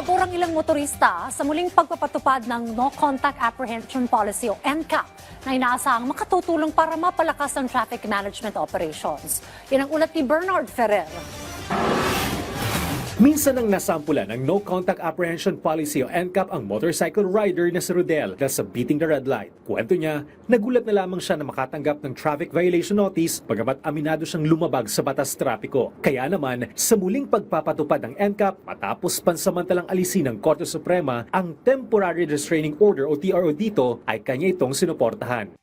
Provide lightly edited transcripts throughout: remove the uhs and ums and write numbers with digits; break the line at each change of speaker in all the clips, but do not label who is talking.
Pabor ang ilang motorista sa muling pagpapatupad ng No Contact Apprehension Policy o NCAP na inaasahang makatutulong para mapalakas ang traffic management operations. Yan ang ulat ni Bernard Ferrer.
Minsan ang nasampulan ng No Contact Apprehension Policy o NCAP ang motorcycle rider na si Rodel dahil sa beating the red light. Kwento niya, nagulat na lamang siya na makatanggap ng traffic violation notice bagamat aminado siyang lumabag sa batas trapiko. Kaya naman, sa muling pagpapatupad ng NCAP, matapos pansamantalang alisin ng Korte Suprema, ang Temporary Restraining Order o TRO dito ay kanya itong sinuportahan.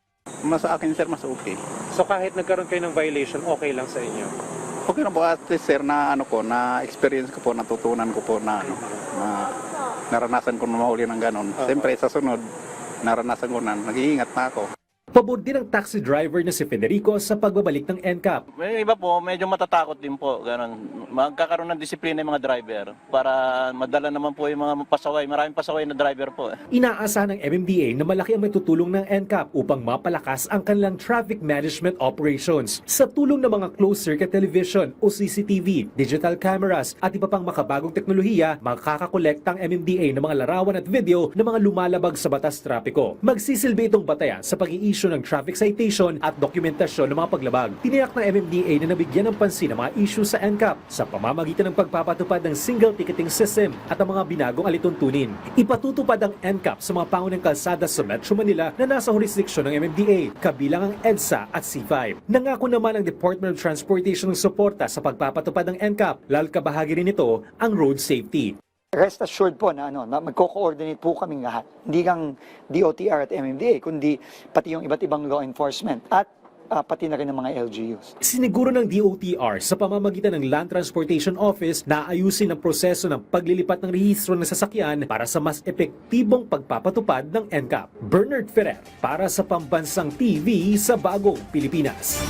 Mas sa akin, sir, mas okay.
So kahit nagkaroon kayo ng violation, okay lang sa inyo?
Okay na po at least, sir, na na experience ko po, natutunan ko po na naranasan ko na mahuli ng ganon. Siyempre sa sunod, naranasan ko na, nag-iingat na ako.
Pabor din ang taxi driver na si Federico sa pagbabalik ng NCAP.
May iba po, medyo matatakot din po. Ganun. Magkakaroon ng disiplina yung mga driver para madala naman po yung mga pasaway. Maraming pasaway na driver po.
Inaasahan ng MMDA na malaki ang matutulong ng NCAP upang mapalakas ang kanilang traffic management operations sa tulong ng mga closed-circuit television o CCTV, digital cameras at iba pang makabagong teknolohiya, makakakolekta ang MMDA ng mga larawan at video ng mga lumalabag sa batas trapiko. Magsisilbi itong batayan sa pag-i-issue ng traffic citation at dokumentasyon ng mga paglabag. Tiniyak ng MMDA na nabigyan ng pansin ang mga issue sa NCAP sa pamamagitan ng pagpapatupad ng single ticketing system at ang mga binagong alituntunin. Ipatutupad ang NCAP sa mga pangunahing kalsada sa Metro Manila na nasa jurisdiksyon ng MMDA, kabilang ang EDSA at C5. Nangako naman ang Department of Transportation ng suporta sa pagpapatupad ng NCAP, lalo kabahagi rin nito ang road safety.
Rest assured po na, na magko-coordinate po kaming lahat. Hindi lang DOTR at MMDA, kundi pati yung iba't ibang law enforcement at pati na rin ng mga LGUs.
Siniguro ng DOTR sa pamamagitan ng Land Transportation Office na ayusin ang proseso ng paglilipat ng rehistro ng sasakyan para sa mas epektibong pagpapatupad ng NCAP. Bernard Ferrer para sa Pambansang TV sa Bagong Pilipinas.